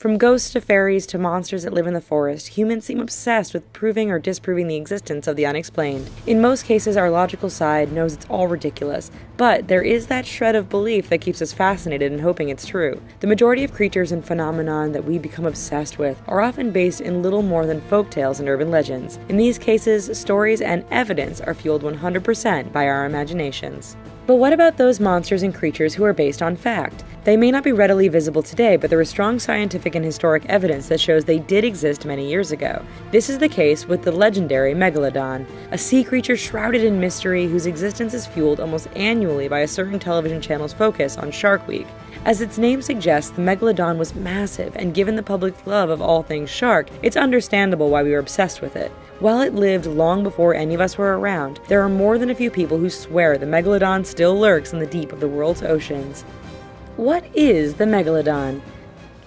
From ghosts to fairies to monsters that live in the forest, humans seem obsessed with proving or disproving the existence of the unexplained. In most cases, our logical side knows it's all ridiculous, but there is that shred of belief that keeps us fascinated and hoping it's true. The majority of creatures and phenomenon that we become obsessed with are often based in little more than folktales and urban legends. In these cases, stories and evidence are fueled 100% by our imaginations. But what about those monsters and creatures who are based on fact? They may not be readily visible today, but there is strong scientific and historic evidence that shows they did exist many years ago. This is the case with the legendary Megalodon, a sea creature shrouded in mystery whose existence is fueled almost annually by a certain television channel's focus on Shark Week. As its name suggests, the Megalodon was massive, and given the public's love of all things shark, it's understandable why we were obsessed with it. While it lived long before any of us were around, there are more than a few people who swear the Megalodon still lurks in the deep of the world's oceans. What is the Megalodon?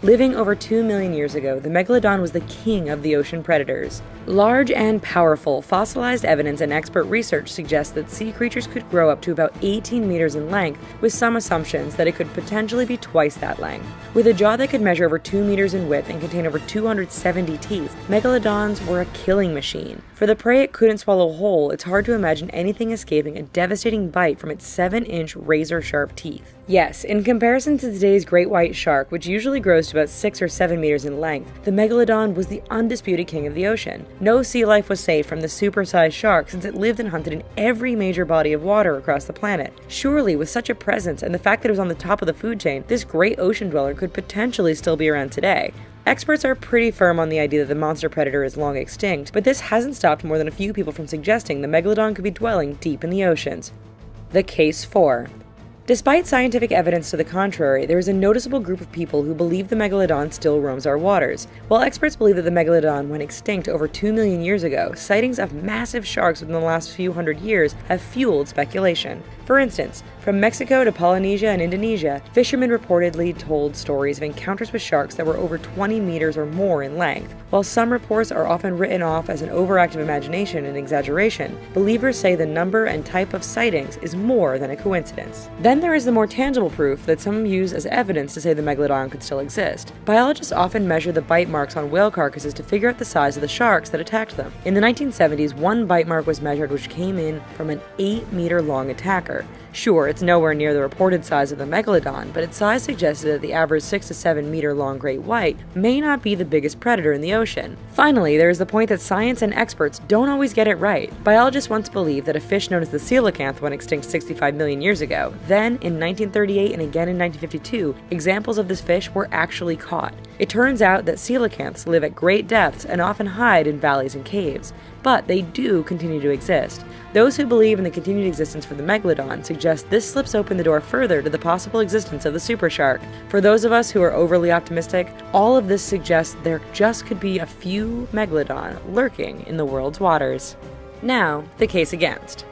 Living over 2 million years ago, the Megalodon was the king of the ocean predators. Large and powerful, fossilized evidence and expert research suggests that sea creatures could grow up to about 18 meters in length, with some assumptions that it could potentially be twice that length. With a jaw that could measure over 2 meters in width and contain over 270 teeth, Megalodons were a killing machine. For the prey it couldn't swallow whole, it's hard to imagine anything escaping a devastating bite from its 7-inch razor-sharp teeth. Yes, in comparison to today's great white shark, which usually grows to about 6 or 7 meters in length, the Megalodon was the undisputed king of the ocean. No sea life was safe from the supersized shark since it lived and hunted in every major body of water across the planet. Surely, with such a presence and the fact that it was on the top of the food chain, this great ocean dweller could potentially still be around today. Experts are pretty firm on the idea that the monster predator is long extinct, but this hasn't stopped more than a few people from suggesting the Megalodon could be dwelling deep in the oceans. The Case for. Despite scientific evidence to the contrary, there is a noticeable group of people who believe the Megalodon still roams our waters. While experts believe that the Megalodon went extinct over 2 million years ago, sightings of massive sharks within the last few hundred years have fueled speculation. For instance, from Mexico to Polynesia and Indonesia, fishermen reportedly told stories of encounters with sharks that were over 20 meters or more in length. While some reports are often written off as an overactive imagination and exaggeration, believers say the number and type of sightings is more than a coincidence. Then there is the more tangible proof that some use as evidence to say the Megalodon could still exist. Biologists often measure the bite marks on whale carcasses to figure out the size of the sharks that attacked them. In the 1970s, one bite mark was measured which came in from an 8-meter-long attacker. Sure, it's nowhere near the reported size of the Megalodon, but its size suggested that the average 6 to 7 meter long great white may not be the biggest predator in the ocean. Finally, there is the point that science and experts don't always get it right. Biologists once believed that a fish known as the coelacanth went extinct 65 million years ago. Then, in 1938 and again in 1952, examples of this fish were actually caught. It turns out that coelacanths live at great depths and often hide in valleys and caves, but they do continue to exist. Those who believe in the continued existence for the Megalodon suggest this slips open the door further to the possible existence of the super shark. For those of us who are overly optimistic, all of this suggests there just could be a few Megalodon lurking in the world's waters. Now, the case against.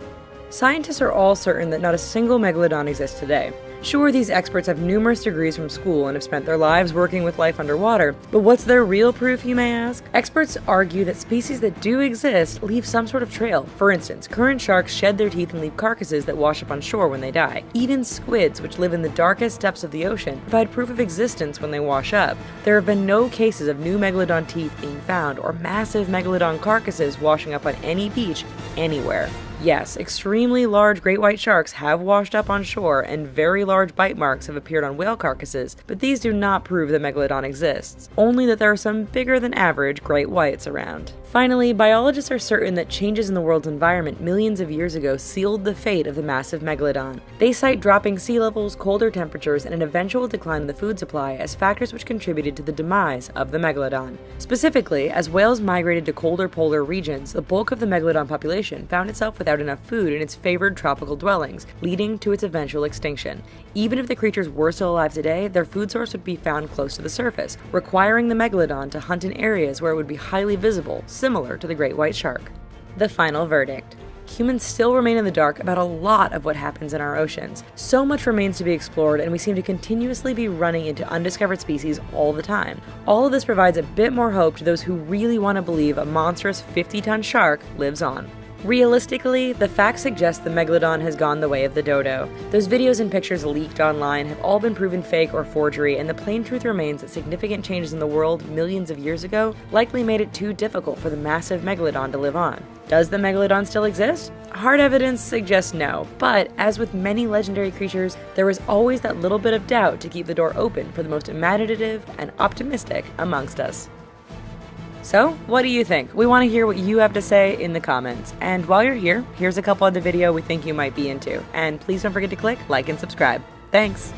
Scientists are all certain that not a single Megalodon exists today. Sure, these experts have numerous degrees from school and have spent their lives working with life underwater, but what's their real proof, you may ask? Experts argue that species that do exist leave some sort of trail. For instance, current sharks shed their teeth and leave carcasses that wash up on shore when they die. Even squids, which live in the darkest depths of the ocean, provide proof of existence when they wash up. There have been no cases of new Megalodon teeth being found or massive Megalodon carcasses washing up on any beach anywhere. Yes, extremely large great white sharks have washed up on shore, and very large bite marks have appeared on whale carcasses, but these do not prove that Megalodon exists, only that there are some bigger than average great whites around. Finally, biologists are certain that changes in the world's environment millions of years ago sealed the fate of the massive Megalodon. They cite dropping sea levels, colder temperatures, and an eventual decline in the food supply as factors which contributed to the demise of the Megalodon. Specifically, as whales migrated to colder polar regions, the bulk of the Megalodon population found itself without enough food in its favored tropical dwellings, leading to its eventual extinction. Even if the creatures were still alive today, their food source would be found close to the surface, requiring the Megalodon to hunt in areas where it would be highly visible, similar to the great white shark. The final verdict. Humans still remain in the dark about a lot of what happens in our oceans. So much remains to be explored, and we seem to continuously be running into undiscovered species all the time. All of this provides a bit more hope to those who really want to believe a monstrous 50-ton shark lives on. Realistically, the facts suggest the Megalodon has gone the way of the dodo. Those videos and pictures leaked online have all been proven fake or forgery, and the plain truth remains that significant changes in the world millions of years ago likely made it too difficult for the massive Megalodon to live on. Does the Megalodon still exist? Hard evidence suggests no, but as with many legendary creatures, there is always that little bit of doubt to keep the door open for the most imaginative and optimistic amongst us. So, what do you think? We want to hear what you have to say in the comments. And while you're here, here's a couple of the video we think you might be into. And please don't forget to click like and subscribe. Thanks!